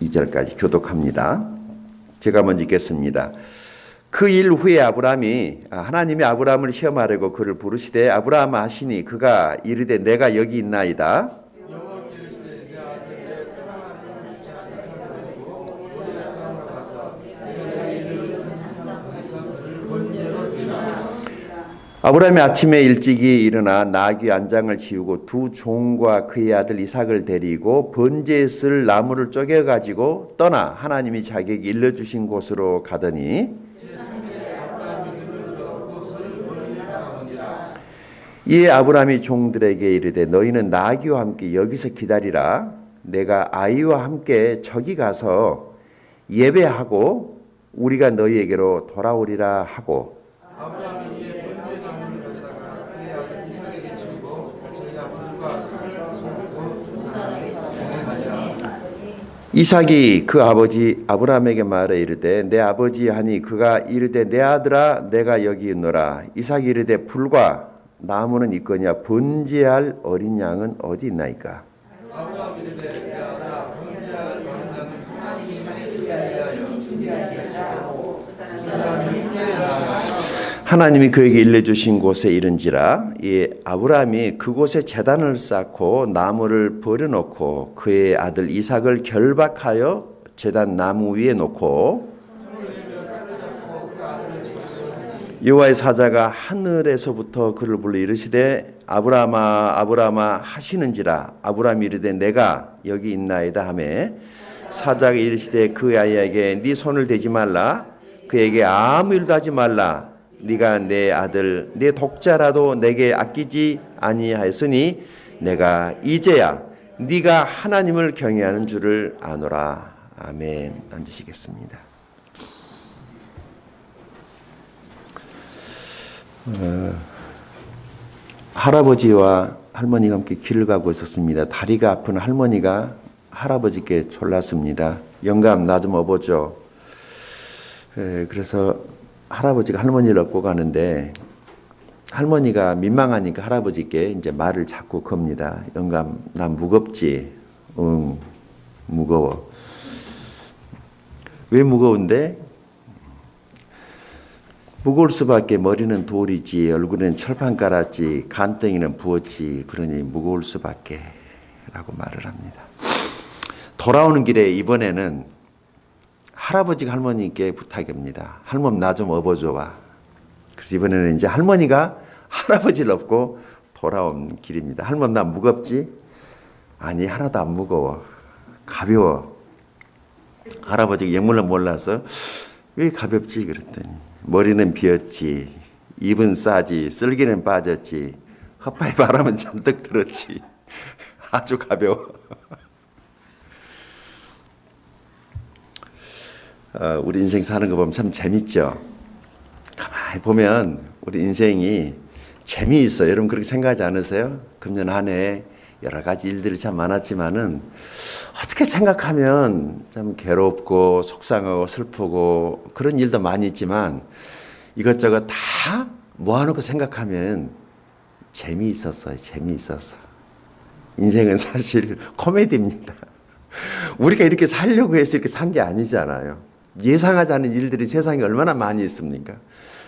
2절까지 교독합니다. 제가 먼저 읽겠습니다. 그 일 후에 하나님이 아브라함을 시험하려고 그를 부르시되 아브라함아 하시니 그가 이르되 내가 여기 있나이다. 아브라함이 아침에 일찍이 일어나 나귀 안장을 지우고 두 종과 그의 아들 이삭을 데리고 번제에 쓸 나무를 쪼개 가지고 떠나 하나님이 자기에게 일러주신 곳으로 가더니 이에 아브라함이 종들에게 이르되 너희는 나귀와 함께 여기서 기다리라. 내가 아이와 함께 저기 가서 예배하고 우리가 너희에게로 돌아오리라 하고 이삭이 그 아버지 아브라함에게 말해 이르되 내 아버지 하니 그가 이르되 내 아들아 내가 여기 있노라. 이삭이 이르되 불과 나무는 있거냐 번제할 어린 양은 어디 있나이까. 아브라함이 이르되 내 아들아 번제할 어린 양은 하나님의 집에 준비하시라 하고 그 사람이 하나님이 그에게 일러주신 곳에 이른지라. 이 아브라함이 그곳에 제단을 쌓고 나무를 버려놓고 그의 아들 이삭을 결박하여 제단 나무 위에 놓고 여호와의 사자가 하늘에서부터 그를 불러 이르시되 아브라함아 아브라함아 하시는지라. 아브라함이 이르되 내가 여기 있나이다 하매 사자가 이르시되 그 아이에게 네 손을 대지 말라. 그에게 아무 일도 하지 말라. 네가 내 아들 내 독자라도 내게 아끼지 아니하였으니 내가 이제야 네가 하나님을 경외하는 줄을 아노라. 아멘. 앉으시겠습니다. 할아버지와 할머니가 함께 길을 가고 있었습니다. 다리가 아픈 할머니가 할아버지께 졸랐습니다. 영감 나 좀 업어줘. 그래서 할아버지가 할머니를 업고 가는데 할머니가 민망하니까 할아버지께 이제 말을 자꾸 겁니다. 영감 난 무겁지? 응 무거워. 왜 무거운데? 무거울 수밖에. 머리는 돌이지 얼굴에는 철판 깔았지 간땡이는 부었지 그러니 무거울 수밖에 라고 말을 합니다. 돌아오는 길에 이번에는 할아버지가 할머니께 부탁입니다. 할머니 나 좀 업어줘봐. 그래서 이번에는 이제 할머니가 할아버지를 업고 돌아온 길입니다. 할머니 나 무겁지? 아니 하나도 안 무거워. 가벼워. 할아버지가 영문을 몰라서 왜 가볍지? 그랬더니 머리는 비었지, 입은 싸지, 쓸개는 빠졌지, 헛바위 바람은 잔뜩 들었지. 아주 가벼워. 우리 인생 사는 거 보면 참 재밌죠. 가만히 보면 우리 인생이 재미있어요. 여러분 그렇게 생각하지 않으세요? 금년 한 해 여러 가지 일들이 참 많았지만은 어떻게 생각하면 참 괴롭고 속상하고 슬프고 그런 일도 많이 있지만 이것저것 다 모아놓고 생각하면 재미있었어요. 재미있었어. 인생은 사실 코미디입니다. 우리가 이렇게 살려고 해서 이렇게 산 게 아니잖아요. 예상하지 않은 일들이 세상에 얼마나 많이 있습니까?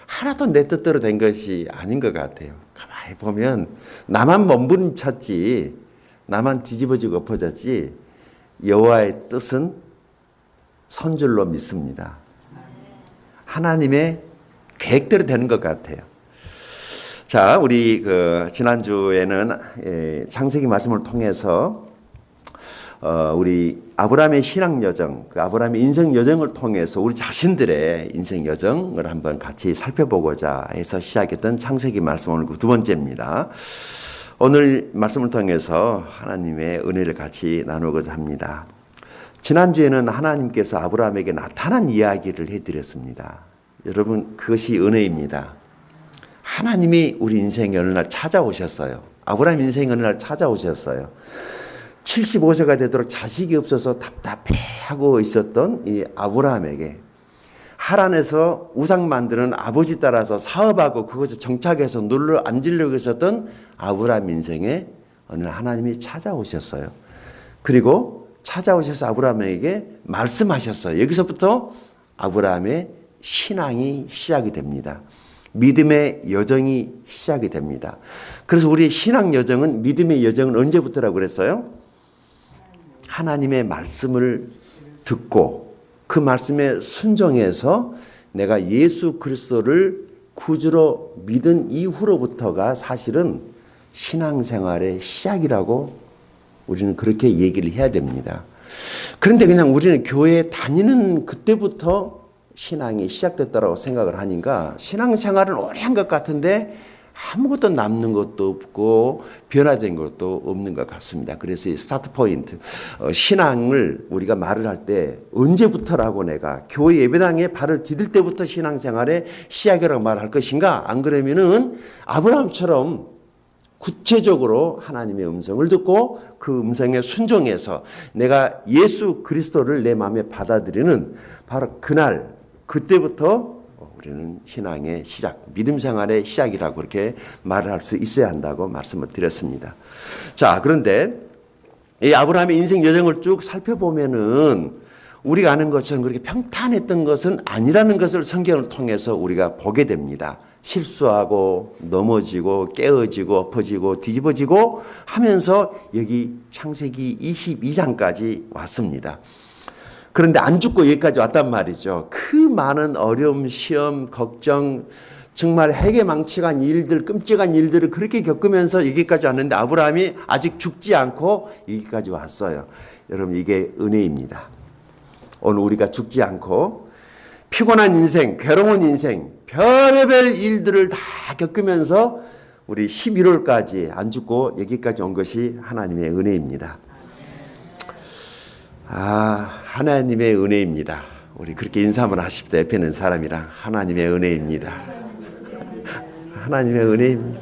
하나도 내 뜻대로 된 것이 아닌 것 같아요. 가만히 보면 나만 몸부림쳤지, 나만 뒤집어지고 엎어졌지 여호와의 뜻은 선줄로 믿습니다. 하나님의 계획대로 되는 것 같아요. 자, 우리 지난주에는 창세기 말씀을 통해서 우리 아브라함의 신앙 여정, 아브라함의 인생 여정을 통해서 우리 자신들의 인생 여정을 한번 같이 살펴보고자 해서 시작했던 창세기 말씀 오늘 두 번째입니다. 오늘 말씀을 통해서 하나님의 은혜를 같이 나누고자 합니다. 지난주에는 하나님께서 아브라함에게 나타난 이야기를 해드렸습니다. 여러분 그것이 은혜입니다. 하나님이 우리 인생에 어느 날 찾아오셨어요. 아브라함 인생에 어느 날 찾아오셨어요. 75세가 되도록 자식이 없어서 답답해하고 있었던 이 아브라함에게 하란에서 우상 만드는 아버지 따라서 사업하고 그것에 정착해서 눌러 앉으려고 했었던 아브라함 인생에 어느 날 하나님이 찾아오셨어요. 그리고 찾아오셔서 아브라함에게 말씀하셨어요. 여기서부터 아브라함의 신앙이 시작이 됩니다. 믿음의 여정이 시작이 됩니다. 그래서 우리의 신앙 여정은, 믿음의 여정은 언제부터라고 그랬어요? 하나님의 말씀을 듣고 그 말씀에 순종해서 내가 예수 그리스도를 구주로 믿은 이후로부터가 사실은 신앙생활의 시작이라고 우리는 그렇게 얘기를 해야 됩니다. 그런데 그냥 우리는 교회에 다니는 그때부터 신앙이 시작됐다고 생각을 하니까 신앙생활은 오래 한 것 같은데 아무것도 남는 것도 없고 변화된 것도 없는 것 같습니다. 그래서 이 스타트 포인트, 신앙을 우리가 말을 할 때 언제부터라고, 내가 교회 예배당에 발을 디딜 때부터 신앙생활의 시작이라고 말할 것인가? 안 그러면은 아브라함처럼 구체적으로 하나님의 음성을 듣고 그 음성에 순종해서 내가 예수 그리스도를 내 마음에 받아들이는 바로 그날, 그때부터 우리는 신앙의 시작, 믿음 생활의 시작이라고 그렇게 말을 할 수 있어야 한다고 말씀을 드렸습니다. 자, 그런데 이 아브라함의 인생 여정을 쭉 살펴보면은 우리가 아는 것처럼 그렇게 평탄했던 것은 아니라는 것을 성경을 통해서 우리가 보게 됩니다. 실수하고 넘어지고 깨어지고 엎어지고 뒤집어지고 하면서 여기 창세기 22장까지 왔습니다. 그런데 안 죽고 여기까지 왔단 말이죠. 그 많은 어려움, 시험, 걱정, 정말 해괴망측한 일들, 끔찍한 일들을 그렇게 겪으면서 여기까지 왔는데 아브라함이 아직 죽지 않고 여기까지 왔어요. 여러분, 이게 은혜입니다. 오늘 우리가 죽지 않고 피곤한 인생, 괴로운 인생, 별의별 일들을 다 겪으면서 우리 11월까지 안 죽고 여기까지 온 것이 하나님의 은혜입니다. 하나님의 은혜입니다. 우리 그렇게 인사 한번 하십시다. 옆에 있는 사람이랑. 하나님의 은혜입니다. 하나님의 은혜입니다.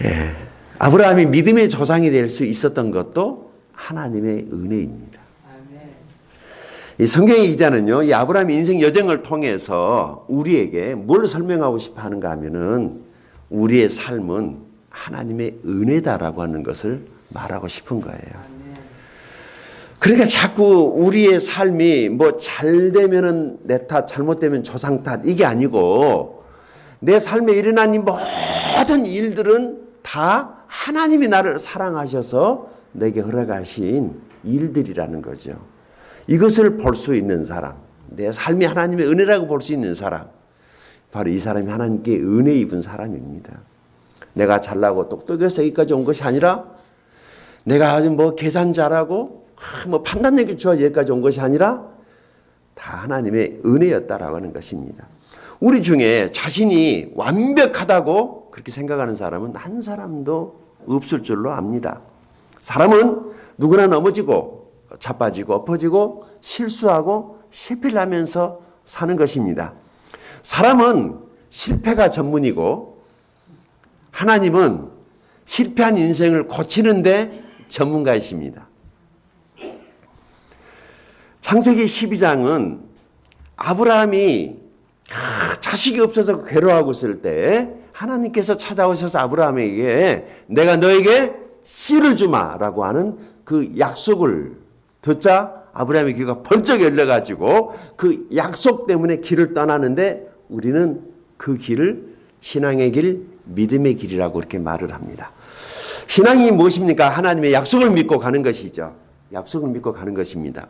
예. 아브라함이 믿음의 조상이 될 수 있었던 것도 하나님의 은혜입니다. 이 성경의 기자는요, 이 아브라함의 인생 여정을 통해서 우리에게 뭘 설명하고 싶어 하는가 하면은 우리의 삶은 하나님의 은혜다라고 하는 것을 말하고 싶은 거예요. 그러니까 자꾸 우리의 삶이 뭐 잘 되면은 내 탓, 잘못되면 조상 탓, 이게 아니고 내 삶에 일어난 이 모든 일들은 다 하나님이 나를 사랑하셔서 내게 허락하신 일들이라는 거죠. 이것을 볼 수 있는 사람, 내 삶이 하나님의 은혜라고 볼 수 있는 사람, 바로 이 사람이 하나님께 은혜 입은 사람입니다. 내가 잘나고 똑똑해서 여기까지 온 것이 아니라, 내가 아주 뭐 계산 잘하고 뭐 판단력이 좋아 여기까지 온 것이 아니라 다 하나님의 은혜였다라고 하는 것입니다. 우리 중에 자신이 완벽하다고 그렇게 생각하는 사람은 한 사람도 없을 줄로 압니다. 사람은 누구나 넘어지고 자빠지고 엎어지고 실수하고 실패를 하면서 사는 것입니다. 사람은 실패가 전문이고 하나님은 실패한 인생을 고치는데 전문가이십니다. 창세기 12장은 아브라함이 자식이 없어서 괴로워하고 있을 때 하나님께서 찾아오셔서 아브라함에게 내가 너에게 씨를 주마라고 하는 그 약속을 듣자 아브라함의 귀가 번쩍 열려가지고 그 약속 때문에 길을 떠나는데 우리는 그 길을 신앙의 길, 믿음의 길이라고 이렇게 말을 합니다. 신앙이 무엇입니까? 하나님의 약속을 믿고 가는 것이죠. 약속을 믿고 가는 것입니다.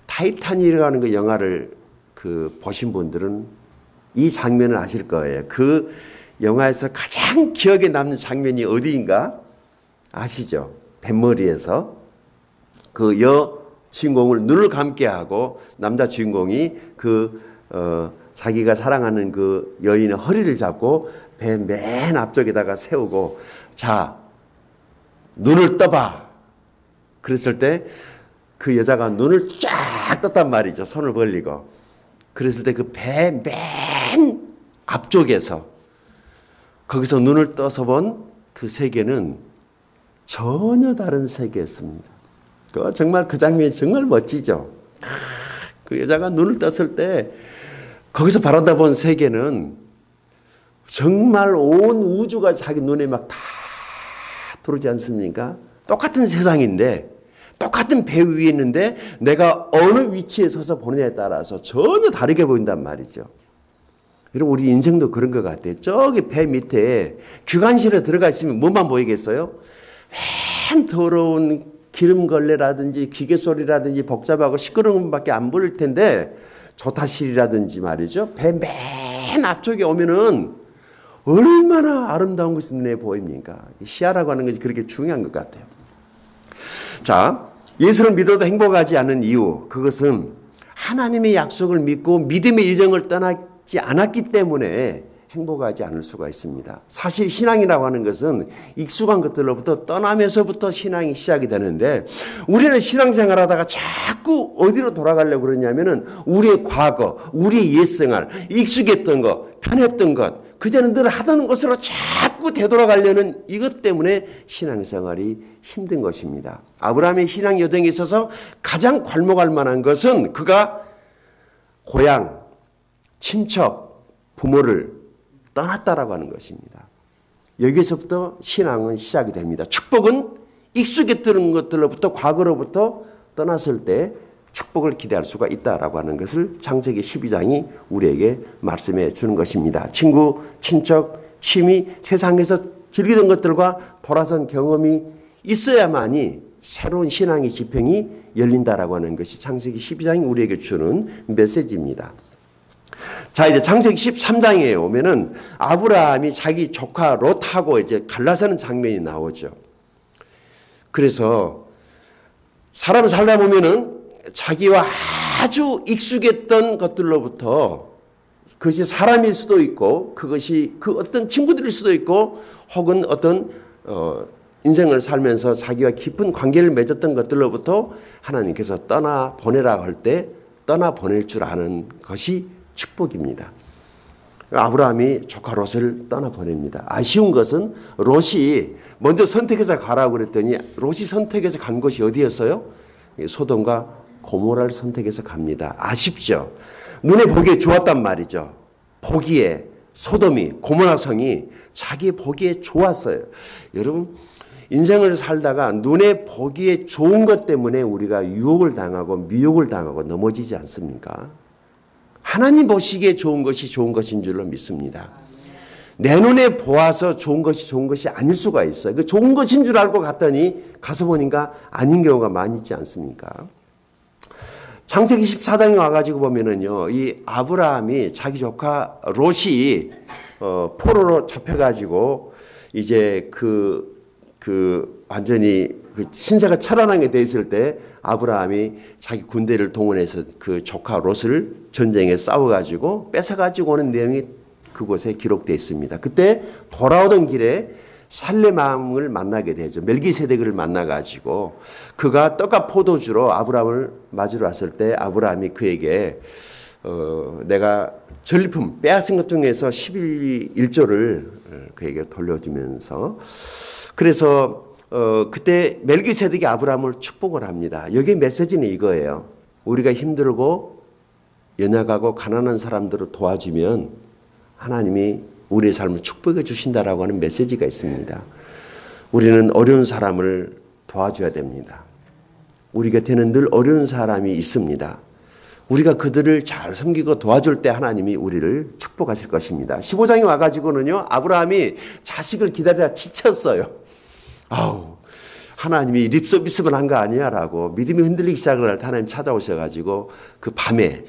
타이타닉이라는 그 영화를 보신 분들은 이 장면을 아실 거예요. 그 영화에서 가장 기억에 남는 장면이 어디인가 아시죠? 뱃머리에서 그 여주인공을 눈을 감게 하고 남자 주인공이 자기가 사랑하는 그 여인의 허리를 잡고 배 맨 앞쪽에다가 세우고 자 눈을 떠봐. 그랬을 때 그 여자가 눈을 쫙 떴단 말이죠. 손을 벌리고. 그랬을 때 그 배 맨 앞쪽에서 거기서 눈을 떠서 본 그 세계는 전혀 다른 세계였습니다. 정말 그 장면이 정말 멋지죠. 그 여자가 눈을 떴을 때 거기서 바라다 본 세계는 정말 온 우주가 자기 눈에 막 다 들어오지 않습니까? 똑같은 세상인데 똑같은 배 위에 있는데 내가 어느 위치에 서서 보느냐에 따라서 전혀 다르게 보인단 말이죠. 여러분 우리 인생도 그런 것 같아요. 저기 배 밑에 귀관실에 들어가 있으면 뭐만 보이겠어요? 맨 더러운 기름걸레라든지 기계 소리라든지 복잡하고 시끄러운 것밖에 안 보일 텐데 조타실이라든지 말이죠. 배 맨 앞쪽에 오면은 얼마나 아름다운 것이 눈에 보입니까? 시야라고 하는 것이 그렇게 중요한 것 같아요. 자, 예수를 믿어도 행복하지 않은 이유, 그것은 하나님의 약속을 믿고 믿음의 여정을 떠나지 않았기 때문에 행복하지 않을 수가 있습니다. 사실 신앙이라고 하는 것은 익숙한 것들로부터 떠나면서부터 신앙이 시작이 되는데 우리는 신앙생활하다가 자꾸 어디로 돌아가려고 그러냐면은 우리의 과거, 우리의 옛생활, 익숙했던 것, 편했던 것, 그전에 늘 하던 것으로 자꾸 되돌아가려는 이것 때문에 신앙생활이 힘든 것입니다. 아브라함의 신앙 여정에 있어서 가장 괄목할 만한 것은 그가 고향, 친척, 부모를 떠났다라고 하는 것입니다. 여기서부터 신앙은 시작이 됩니다. 축복은 익숙했던 것들로부터 과거로부터 떠났을 때 축복을 기대할 수가 있다라고 하는 것을 창세기 12장이 우리에게 말씀해 주는 것입니다. 친구, 친척, 취미, 세상에서 즐기던 것들과 돌아선 경험이 있어야만이 새로운 신앙의 지평이 열린다라고 하는 것이 창세기 12장이 우리에게 주는 메시지입니다. 자, 이제 창세기 13장에 오면은 아브라함이 자기 조카 롯하고 이제 갈라서는 장면이 나오죠. 그래서 사람 살다 보면은 자기와 아주 익숙했던 것들로부터 그것이 사람일 수도 있고 그것이 그 어떤 친구들일 수도 있고 혹은 어떤 인생을 살면서 자기와 깊은 관계를 맺었던 것들로부터 하나님께서 떠나보내라고 할 때 떠나보낼 줄 아는 것이 축복입니다. 아브라함이 조카 롯을 떠나보냅니다. 아쉬운 것은 롯이 먼저 선택해서 가라고 그랬더니 롯이 선택해서 간 곳이 어디였어요? 소돔과 고모라를 선택해서 갑니다. 아쉽죠. 눈에 보기에 좋았단 말이죠. 보기에 소돔이 고모라 성이 자기 보기에 좋았어요. 여러분 인생을 살다가 눈에 보기에 좋은 것 때문에 우리가 유혹을 당하고 미혹을 당하고 넘어지지 않습니까? 하나님 보시기에 좋은 것인 줄로 믿습니다. 내 눈에 보아서 좋은 것이 아닐 수가 있어요. 그 좋은 것인 줄 알고 갔더니 가서 보니까 아닌 경우가 많이 있지 않습니까? 창세기 14장에 와가지고 보면은요, 이 아브라함이 자기 조카 롯이 포로로 잡혀가지고 이제 완전히 신세가 처단하게 돼 있을 때 아브라함이 자기 군대를 동원해서 그 조카 롯을 전쟁에 싸워가지고 뺏어가지고 오는 내용이 그곳에 기록되어 있습니다. 그때 돌아오던 길에 살레망을 만나게 되죠. 멜기세덱을 만나가지고 그가 떡과 포도주로 아브라함을 맞으러 왔을 때 아브라함이 그에게 내가 전리품 빼앗은 것 중에서 11조를 그에게 돌려주면서 그래서 그때 멜기세덱이 아브라함을 축복을 합니다. 여기에 메시지는 이거예요. 우리가 힘들고 연약하고 가난한 사람들을 도와주면 하나님이 우리의 삶을 축복해 주신다라고 하는 메시지가 있습니다. 우리는 어려운 사람을 도와줘야 됩니다. 우리 곁에는 늘 어려운 사람이 있습니다. 우리가 그들을 잘 섬기고 도와줄 때 하나님이 우리를 축복하실 것입니다. 15장에 와가지고는요, 아브라함이 자식을 기다리다 지쳤어요. 하나님이 립서비스만 한 거 아니야? 라고 믿음이 흔들리기 시작을 할 때 하나님 찾아오셔가지고 그 밤에,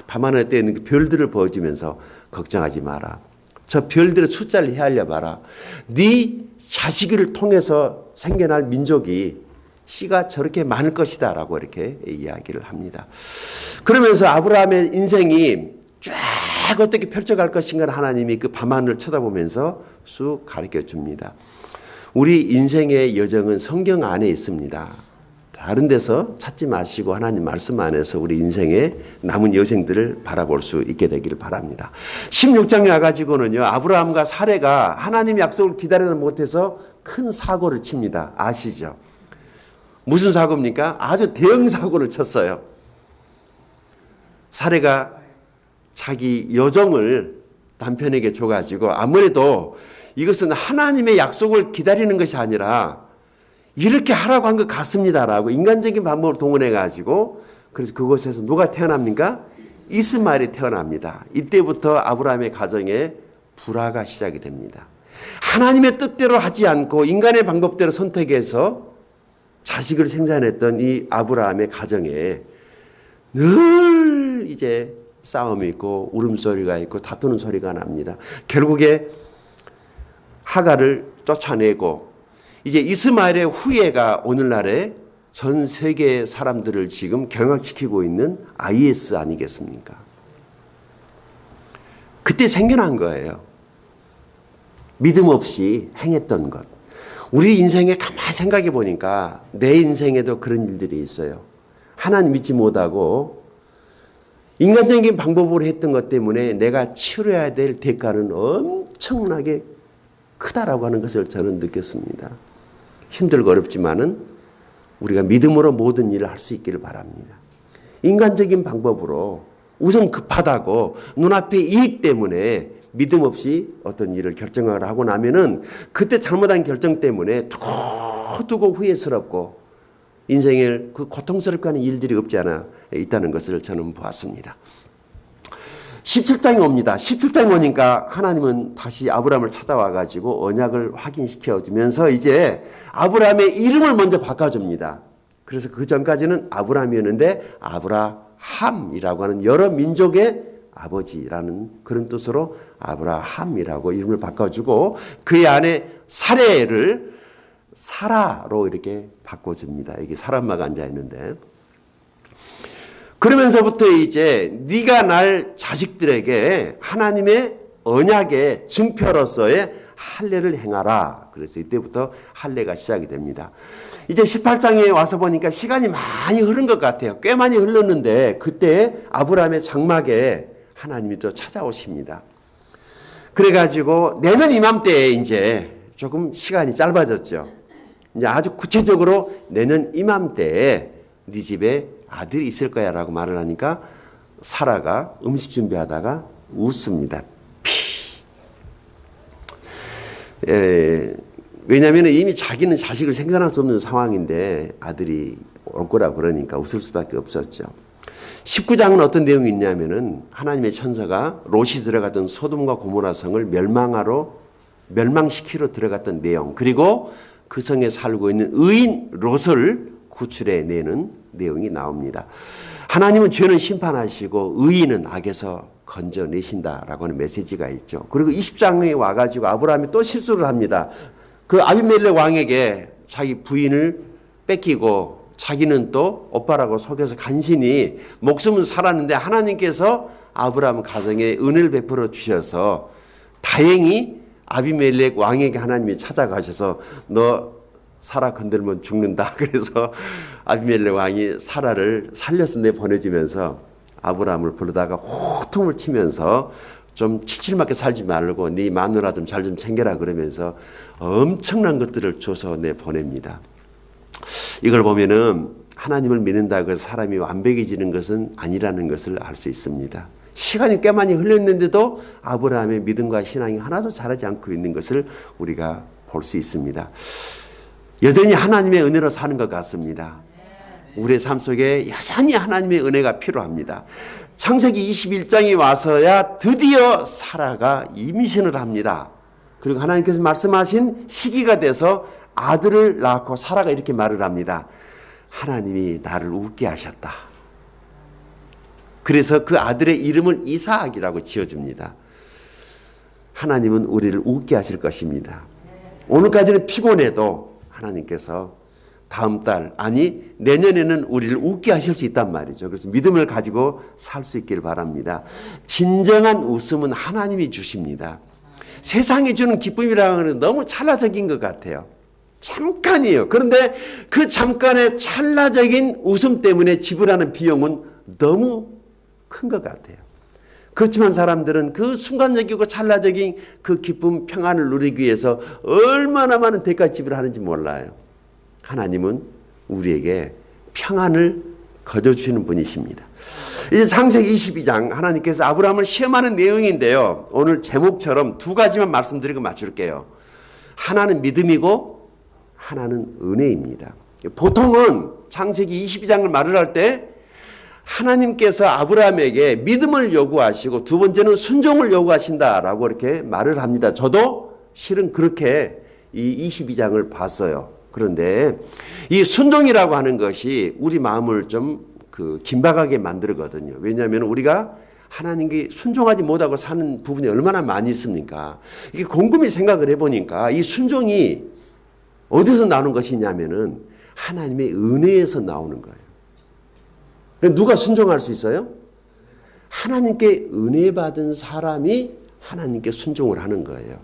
밤하늘 때 있는 그 별들을 보여주면서 걱정하지 마라. 저 별들의 숫자를 헤아려 봐라. 네 자식을 통해서 생겨날 민족이 씨가 저렇게 많을 것이다 라고 이렇게 이야기를 합니다. 그러면서 아브라함의 인생이 쫙 어떻게 펼쳐갈 것인가 하나님이 그 밤하늘을 쳐다보면서 쑥 가르쳐 줍니다. 우리 인생의 여정은 성경 안에 있습니다. 다른 데서 찾지 마시고 하나님 말씀 안에서 우리 인생의 남은 여생들을 바라볼 수 있게 되기를 바랍니다. 16장에 와가지고는요, 아브라함과 사레가 하나님 약속을 기다리지 못해서 큰 사고를 칩니다. 아시죠? 무슨 사고입니까? 아주 대형 사고를 쳤어요. 사레가 자기 여종을 남편에게 줘가지고 아무래도 이것은 하나님의 약속을 기다리는 것이 아니라 이렇게 하라고 한 것 같습니다라고 인간적인 방법을 동원해 가지고 그래서 그곳에서 누가 태어납니까? 이스마엘이 태어납니다. 이때부터 아브라함의 가정에 불화가 시작이 됩니다. 하나님의 뜻대로 하지 않고 인간의 방법대로 선택해서 자식을 생산했던 이 아브라함의 가정에 늘 이제 싸움이 있고 울음소리가 있고 다투는 소리가 납니다. 결국에 하갈을 쫓아내고 이제 이스마엘의 후예가 오늘날에 전 세계 사람들을 지금 경악시키고 있는 IS 아니겠습니까? 그때 생겨난 거예요. 믿음 없이 행했던 것. 우리 인생에 가만히 생각해 보니까 내 인생에도 그런 일들이 있어요. 하나님 믿지 못하고 인간적인 방법으로 했던 것 때문에 내가 치러야 될 대가는 엄청나게 크다라고 하는 것을 저는 느꼈습니다. 힘들고 어렵지만은 우리가 믿음으로 모든 일을 할 수 있기를 바랍니다. 인간적인 방법으로 우선 급하다고 눈앞에 이익 때문에 믿음 없이 어떤 일을 결정을 하고 나면은 그때 잘못한 결정 때문에 두고두고 후회스럽고 인생을 그 고통스럽게 하는 일들이 없지 않아 있다는 것을 저는 보았습니다. 17장이 옵니다. 17장이 오니까 하나님은 다시 아브라함을 찾아와 가지고 언약을 확인시켜 주면서 이제 아브라함의 이름을 먼저 바꿔줍니다. 그래서 그 전까지는 아브라함이었는데 아브라함이라고 하는 여러 민족의 아버지라는 그런 뜻으로 아브라함이라고 이름을 바꿔주고 그의 아내 사레를 사라로 이렇게 바꿔줍니다. 여기 사람마가 앉아 있는데 그러면서부터 이제 네가 날 자식들에게 하나님의 언약의 증표로서의 할례를 행하라. 그래서 이때부터 할례가 시작이 됩니다. 이제 18장에 와서 보니까 시간이 많이 흐른 것 같아요. 꽤 많이 흘렀는데 그때 아브라함의 장막에 하나님이 또 찾아오십니다. 그래가지고 내년 이맘때에 이제 조금 시간이 짧아졌죠. 이제 아주 구체적으로 내년 이맘때에 네 집에 아들이 있을 거야 라고 말을 하니까 사라가 음식 준비하다가 웃습니다. 왜냐하면 이미 자기는 자식을 생산할 수 없는 상황인데 아들이 올 거라고 그러니까 웃을 수밖에 없었죠. 19장은 어떤 내용이 있냐면은 하나님의 천사가 롯이 들어갔던 소돔과 고모라 성을 멸망시키러 들어갔던 내용, 그리고 그 성에 살고 있는 의인 롯을 구출해 내는 내용이 나옵니다. 하나님은 죄는 심판하시고 의인은 악에서 건져내신다라고 하는 메시지가 있죠. 그리고 20장에 와가지고 아브라함이 또 실수를 합니다. 그 아비멜렉 왕에게 자기 부인을 뺏기고 자기는 또 오빠라고 속여서 간신히 목숨은 살았는데 하나님께서 아브라함 가정에 은혜를 베풀어 주셔서 다행히 아비멜렉 왕에게 하나님이 찾아가셔서 너 사라 건들면 죽는다. 그래서 아비멜렉 왕이 사라를 살려서 내보내주면서 아브라함을 부르다가 호통을 치면서 좀 칠칠맞게 살지 말고 네 마누라 좀 잘 좀 챙겨라 그러면서 엄청난 것들을 줘서 내보냅니다. 이걸 보면은 하나님을 믿는다고 해서 사람이 완벽해지는 것은 아니라는 것을 알 수 있습니다. 시간이 꽤 많이 흘렀는데도 아브라함의 믿음과 신앙이 하나도 자라지 않고 있는 것을 우리가 볼 수 있습니다. 여전히 하나님의 은혜로 사는 것 같습니다. 우리의 삶 속에 여전히 하나님의 은혜가 필요합니다. 창세기 21장이 와서야 드디어 사라가 임신을 합니다. 그리고 하나님께서 말씀하신 시기가 돼서 아들을 낳고 사라가 이렇게 말을 합니다. 하나님이 나를 웃게 하셨다. 그래서 그 아들의 이름을 이삭이라고 지어줍니다. 하나님은 우리를 웃게 하실 것입니다. 오늘까지는 피곤해도 하나님께서 다음 달, 아니 내년에는 우리를 웃게 하실 수 있단 말이죠. 그래서 믿음을 가지고 살 수 있기를 바랍니다. 진정한 웃음은 하나님이 주십니다. 세상이 주는 기쁨이라는 건 너무 찰나적인 것 같아요. 잠깐이에요. 그런데 그 잠깐의 찰나적인 웃음 때문에 지불하는 비용은 너무 큰 것 같아요. 그렇지만 사람들은 그 순간적이고 찰나적인 그 기쁨, 평안을 누리기 위해서 얼마나 많은 대가 지불하는지 몰라요. 하나님은 우리에게 평안을 거둬주시는 분이십니다. 이제 창세기 22장 하나님께서 아브라함을 시험하는 내용인데요. 오늘 제목처럼 두 가지만 말씀드리고 마칠게요. 하나는 믿음이고 하나는 은혜입니다. 보통은 창세기 22장을 말을 할 때 하나님께서 아브라함에게 믿음을 요구하시고 두 번째는 순종을 요구하신다라고 이렇게 말을 합니다. 저도 실은 그렇게 이 22장을 봤어요. 그런데 이 순종이라고 하는 것이 우리 마음을 좀 긴박하게 만들거든요. 왜냐하면 우리가 하나님께 순종하지 못하고 사는 부분이 얼마나 많이 있습니까? 이게 곰곰이 생각을 해보니까 이 순종이 어디서 나오는 것이냐면은 하나님의 은혜에서 나오는 거예요. 누가 순종할 수 있어요? 하나님께 은혜 받은 사람이 하나님께 순종을 하는 거예요.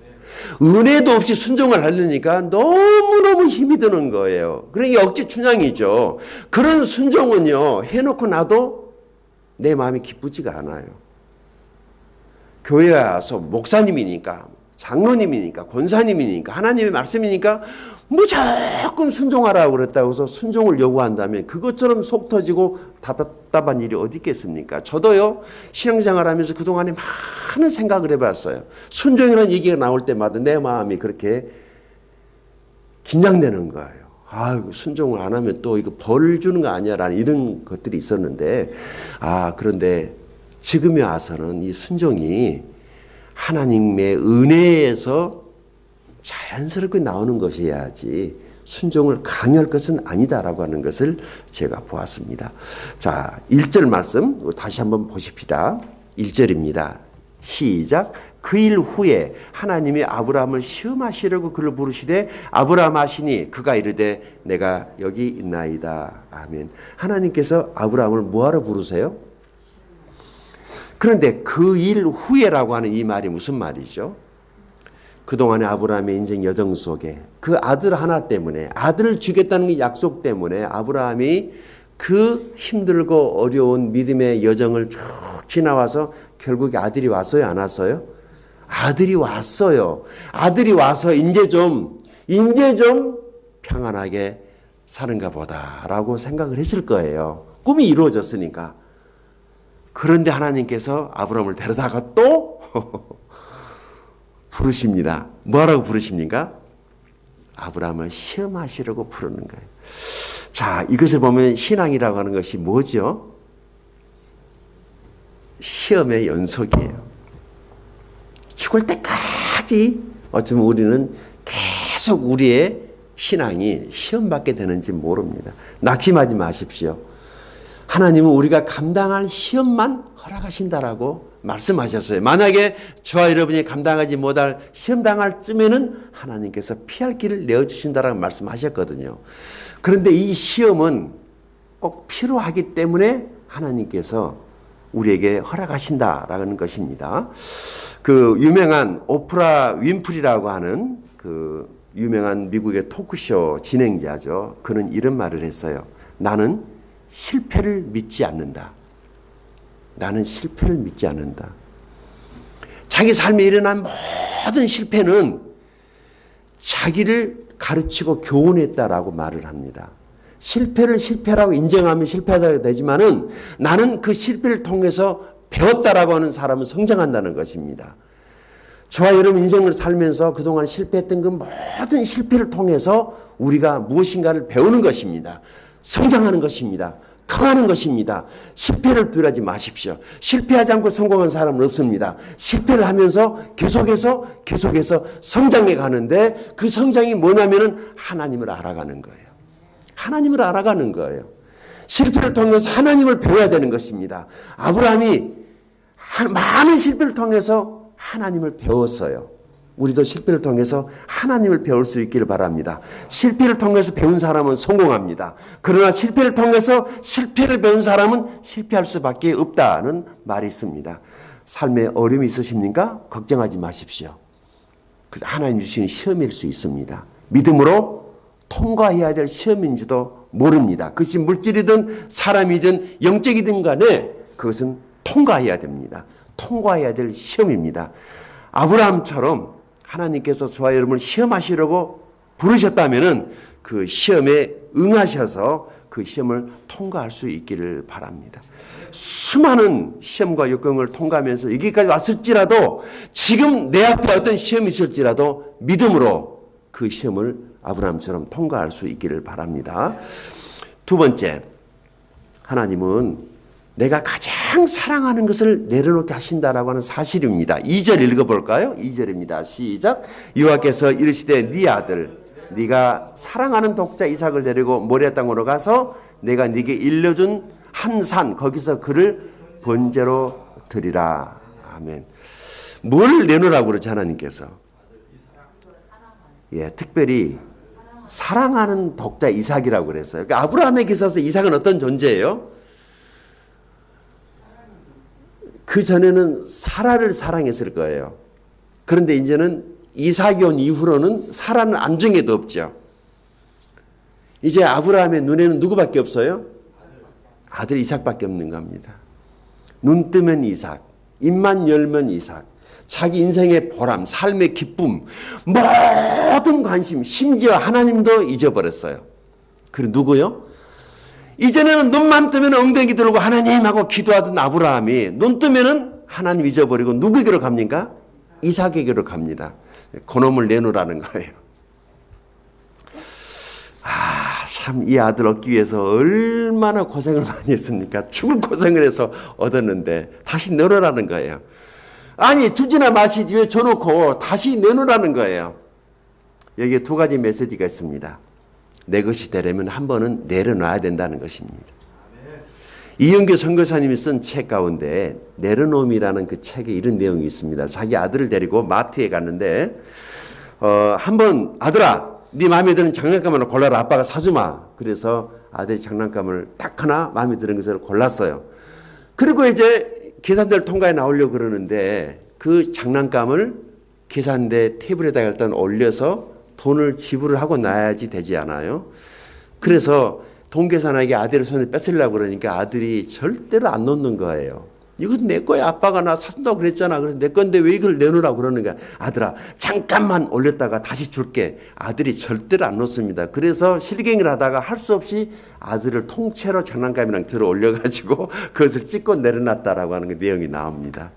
은혜도 없이 순종을 하려니까 너무너무 힘이 드는 거예요. 그러니까 억지 춘향이죠. 그런 순종은요, 해놓고 나도 내 마음이 기쁘지가 않아요. 교회에 와서 목사님이니까, 장로님이니까, 권사님이니까, 하나님의 말씀이니까 무조건 순종하라고 그랬다고 해서 순종을 요구한다면 그것처럼 속 터지고 답답한 일이 어디 있겠습니까? 저도요, 신앙생활 하면서 그동안에 많은 생각을 해봤어요. 순종이라는 얘기가 나올 때마다 내 마음이 그렇게 긴장되는 거예요. 아이고, 순종을 안 하면 또 이거 벌 주는 거 아니야? 라는 이런 것들이 있었는데, 그런데 지금에 와서는 이 순종이 하나님의 은혜에서 자연스럽게 나오는 것이어야지 순종을 강요할 것은 아니다라고 하는 것을 제가 보았습니다. 자, 1절 말씀 다시 한번 보십시다. 1절입니다. 시작. 그 일 후에 하나님이 아브라함을 시험하시려고 그를 부르시되 아브라함 하시니 그가 이르되 내가 여기 있나이다. 아멘. 하나님께서 아브라함을 뭐하러 부르세요? 그런데 그 일 후에라고 하는 이 말이 무슨 말이죠? 그동안의 아브라함의 인생 여정 속에 그 아들 하나 때문에, 아들을 주겠다는 약속 때문에 아브라함이 그 힘들고 어려운 믿음의 여정을 쭉 지나와서 결국에 아들이 왔어요, 안 왔어요? 아들이 왔어요. 아들이 와서 이제 좀 평안하게 사는가 보다라고 생각을 했을 거예요. 꿈이 이루어졌으니까. 그런데 하나님께서 아브라함을 데려다가 또 부르십니다. 뭐라고 부르십니까? 아브라함을 시험하시려고 부르는 거예요. 자, 이것을 보면 신앙이라고 하는 것이 뭐죠? 시험의 연속이에요. 죽을 때까지 어쩌면 우리는 계속 우리의 신앙이 시험받게 되는지 모릅니다. 낙심하지 마십시오. 하나님은 우리가 감당할 시험만 허락하신다라고 말씀하셨어요. 만약에 저와 여러분이 감당하지 못할 시험 당할 쯤에는 하나님께서 피할 길을 내어주신다라고 말씀하셨거든요. 그런데 이 시험은 꼭 필요하기 때문에 하나님께서 우리에게 허락하신다라는 것입니다. 그 유명한 오프라 윈프리라고 하는 그 유명한 미국의 토크쇼 진행자죠. 그는 이런 말을 했어요. 나는 실패를 믿지 않는다. 나는 실패를 믿지 않는다. 자기 삶에 일어난 모든 실패는 자기를 가르치고 교훈했다라고 말을 합니다. 실패를 실패라고 인정하면 실패하게 되지만은 나는 그 실패를 통해서 배웠다라고 하는 사람은 성장한다는 것입니다. 저와 여러분 인생을 살면서 그동안 실패했던 그 모든 실패를 통해서 우리가 무엇인가를 배우는 것입니다. 성장하는 것입니다. 커가는 것입니다. 실패를 두려워하지 마십시오. 실패하지 않고 성공한 사람은 없습니다. 실패를 하면서 계속해서 성장해 가는데 그 성장이 뭐냐면은 하나님을 알아가는 거예요. 하나님을 알아가는 거예요. 실패를 통해서 하나님을 배워야 되는 것입니다. 아브라함이 많은 실패를 통해서 하나님을 배웠어요. 우리도 실패를 통해서 하나님을 배울 수 있기를 바랍니다. 실패를 통해서 배운 사람은 성공합니다. 그러나 실패를 통해서 실패를 배운 사람은 실패할 수밖에 없다는 말이 있습니다. 삶에 어려움이 있으십니까? 걱정하지 마십시오. 하나님 주시는 시험일 수 있습니다. 믿음으로 통과해야 될 시험인지도 모릅니다. 그것이 물질이든 사람이든 영적이든 간에 그것은 통과해야 됩니다. 통과해야 될 시험입니다. 아브라함처럼 하나님께서 저와 여러분을 시험하시려고 부르셨다면은 그 시험에 응하셔서 그 시험을 통과할 수 있기를 바랍니다. 수많은 시험과 역경을 통과하면서 여기까지 왔을지라도 지금 내 앞에 어떤 시험이 있을지라도 믿음으로 그 시험을 아브라함처럼 통과할 수 있기를 바랍니다. 두 번째, 하나님은 내가 가장 사랑하는 것을 내려놓게 하신다라고 하는 사실입니다. 2절 읽어볼까요? 2절입니다. 시작. 여호와께서 이르시되 네 아들 네가 사랑하는 독자 이삭을 데리고 모리아 땅으로 가서 내가 네게 일러준 한 산 거기서 그를 번제로 드리라. 아멘. 뭘 내놓으라고 그러지 하나님께서? 예, 특별히 사랑하는 독자 이삭이라고 그랬어요. 그러니까 아브라함에게 있어서 이삭은 어떤 존재예요? 그 전에는 사라를 사랑했을 거예요. 그런데 이제는 이삭이 온 이후로는 사라는 안중에도 없죠. 이제 아브라함의 눈에는 누구밖에 없어요? 아들 이삭밖에 없는 겁니다. 눈 뜨면 이삭, 입만 열면 이삭, 자기 인생의 보람, 삶의 기쁨, 모든 관심, 심지어 하나님도 잊어버렸어요. 그리고 누구요? 이전에는 눈만 뜨면 엉덩이 들고 하나님 하고 기도하던 아브라함이 눈 뜨면은 하나님 잊어버리고 누구에게로 갑니까? 이삭에게로 갑니다. 그놈을 내놓으라는 거예요. 참 이 아들 얻기 위해서 얼마나 고생을 많이 했습니까? 죽을 고생을 해서 얻었는데 다시 내놓으라는 거예요. 아니 주지나 마시지 왜 줘놓고 다시 내놓으라는 거예요. 여기에 두 가지 메시지가 있습니다. 내 것이 되려면 한 번은 내려놔야 된다는 것입니다. 이영규 선교사님이 쓴 책 가운데 내려놓음이라는 그 책에 이런 내용이 있습니다. 자기 아들을 데리고 마트에 갔는데 한번 아들아 네 마음에 드는 장난감을 골라라. 아빠가 사주마. 그래서 아들이 장난감을 딱 하나 마음에 드는 것을 골랐어요. 그리고 이제 계산대를 통과해 나오려고 그러는데 그 장난감을 계산대 테이블에다가 일단 올려서 돈을 지불을 하고 놔야지 되지 않아요. 그래서 돈 계산하기 아들의 손에 뺏으려고 그러니까 아들이 절대로 안 놓는 거예요. 이건 내 거야. 아빠가 나 사준다고 그랬잖아. 그래서 내 건데 왜 이걸 내놓으라고 그러는 거야. 아들아 잠깐만 올렸다가 다시 줄게. 아들이 절대로 안 놓습니다. 그래서 실갱이를 하다가 할 수 없이 아들을 통째로 장난감이랑 들어 올려가지고 그것을 찍고 내려놨다라고 하는 그 내용이 나옵니다.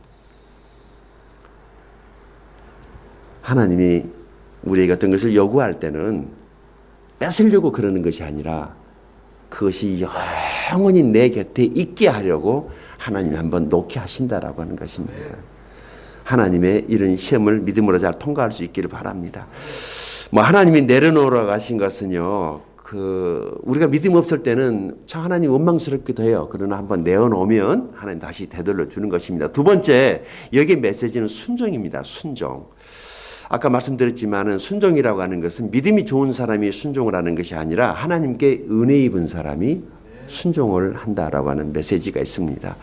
하나님이 우리에게 어떤 것을 요구할 때는 뺏으려고 그러는 것이 아니라 그것이 영원히 내 곁에 있게 하려고 하나님이 한번 놓게 하신다라고 하는 것입니다. 하나님의 이런 시험을 믿음으로 잘 통과할 수 있기를 바랍니다. 하나님이 내려놓으러 가신 것은요, 우리가 믿음 없을 때는 참 하나님 원망스럽기도 해요. 그러나 한번 내어놓으면 하나님 다시 되돌려 주는 것입니다. 두 번째, 여기의 메시지는 순종입니다. 순종. 아까 말씀드렸지만은 순종이라고 하는 것은 믿음이 좋은 사람이 순종을 하는 것이 아니라 하나님께 은혜 입은 사람이 순종을 한다라고 하는 메시지가 있습니다.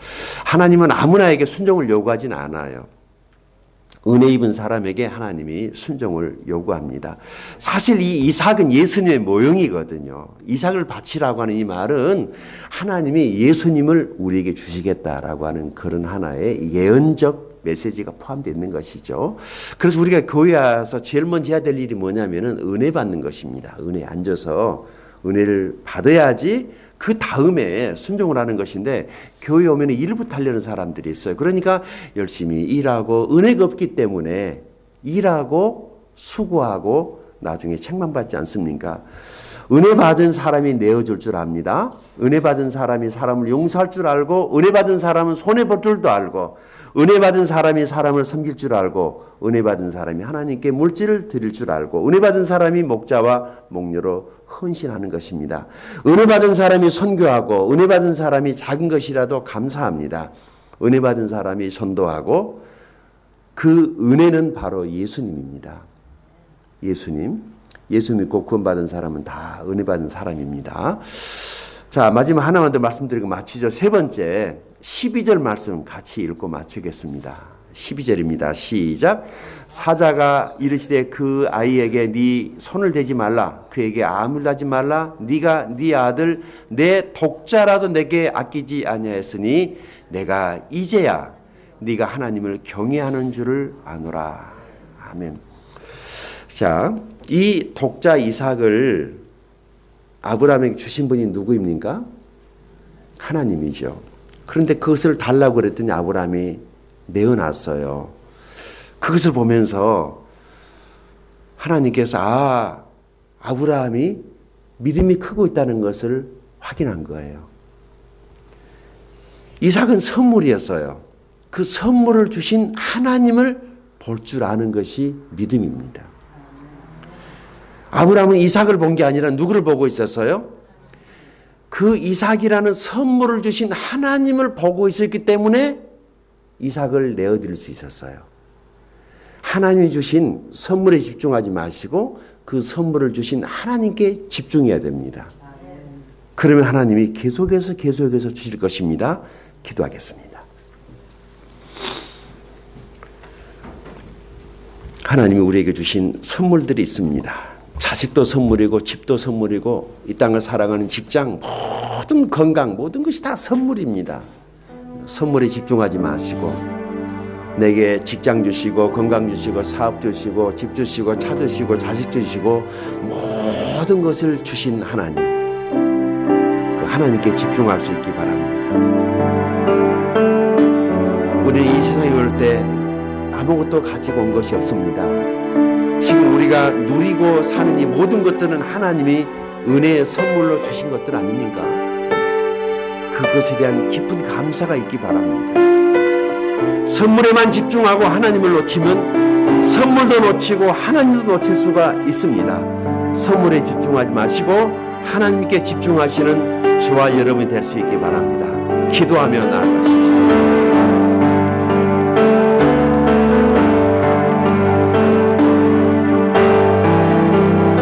하나님은 아무나에게 순종을 요구하진 않아요. 은혜 입은 사람에게 하나님이 순종을 요구합니다. 사실 이 이삭은 예수님의 모형이거든요. 이삭을 바치라고 하는 이 말은 하나님이 예수님을 우리에게 주시겠다라고 하는 그런 하나의 예언적 메시지가 포함되어 있는 것이죠. 그래서 우리가 교회 와서 제일 먼저 해야 될 일이 뭐냐면은 은혜 받는 것입니다. 은혜에 앉아서 은혜를 받아야지 그 다음에 순종을 하는 것인데 교회 오면 일부터 하려는 사람들이 있어요. 그러니까 열심히 일하고 은혜가 없기 때문에 일하고 수고하고 나중에 책망 받지 않습니까? 은혜 받은 사람이 내어줄 줄 압니다. 은혜 받은 사람이 사람을 용서할 줄 알고 은혜 받은 사람은 손해볼 줄도 알고 은혜 받은 사람이 사람을 섬길 줄 알고 은혜 받은 사람이 하나님께 물질을 드릴 줄 알고 은혜 받은 사람이 목자와 목녀로 헌신하는 것입니다. 은혜 받은 사람이 선교하고 은혜 받은 사람이 작은 것이라도 감사합니다. 은혜 받은 사람이 전도하고 그 은혜는 바로 예수님입니다. 예수 믿고 구원받은 사람은 다 은혜 받은 사람입니다. 자, 마지막 하나만 더 말씀드리고 마치죠. 세 번째 12절 말씀 같이 읽고 마치겠습니다. 12절입니다. 시작. 사자가 이르시되 그 아이에게 네 손을 대지 말라. 그에게 아무를 하지 말라. 네가 네 아들 내 독자라도 내게 아끼지 아니하였으니 내가 이제야 네가 하나님을 경외하는 줄을 아노라. 아멘. 자, 이 독자 이삭을 아브라함에게 주신 분이 누구입니까? 하나님이죠. 그런데 그것을 달라고 그랬더니 아브라함이 내어놨어요. 그것을 보면서 하나님께서 아브라함이 믿음이 크고 있다는 것을 확인한 거예요. 이삭은 선물이었어요. 그 선물을 주신 하나님을 볼 줄 아는 것이 믿음입니다. 아브라함은 이삭을 본 게 아니라 누구를 보고 있었어요? 그 이삭이라는 선물을 주신 하나님을 보고 있었기 때문에 이삭을 내어드릴 수 있었어요. 하나님이 주신 선물에 집중하지 마시고 그 선물을 주신 하나님께 집중해야 됩니다. 그러면 하나님이 계속해서 주실 것입니다. 기도하겠습니다. 하나님이 우리에게 주신 선물들이 있습니다. 자식도 선물이고 집도 선물이고 이 땅을 살아가는 직장, 모든 건강, 모든 것이 다 선물입니다. 선물에 집중하지 마시고 내게 직장 주시고 건강 주시고 사업 주시고 집 주시고 차 주시고 자식 주시고 모든 것을 주신 하나님, 그 하나님께 집중할 수 있기 바랍니다. 우리는 이 세상에 올 때 아무것도 가지고 온 것이 없습니다. 지금 우리가 누리고 사는 이 모든 것들은 하나님이 은혜의 선물로 주신 것들 아닙니까? 그것에 대한 깊은 감사가 있기 바랍니다. 선물에만 집중하고 하나님을 놓치면 선물도 놓치고 하나님도 놓칠 수가 있습니다. 선물에 집중하지 마시고 하나님께 집중하시는 저와 여러분이 될 수 있기 바랍니다. 기도하며 나아가십시오.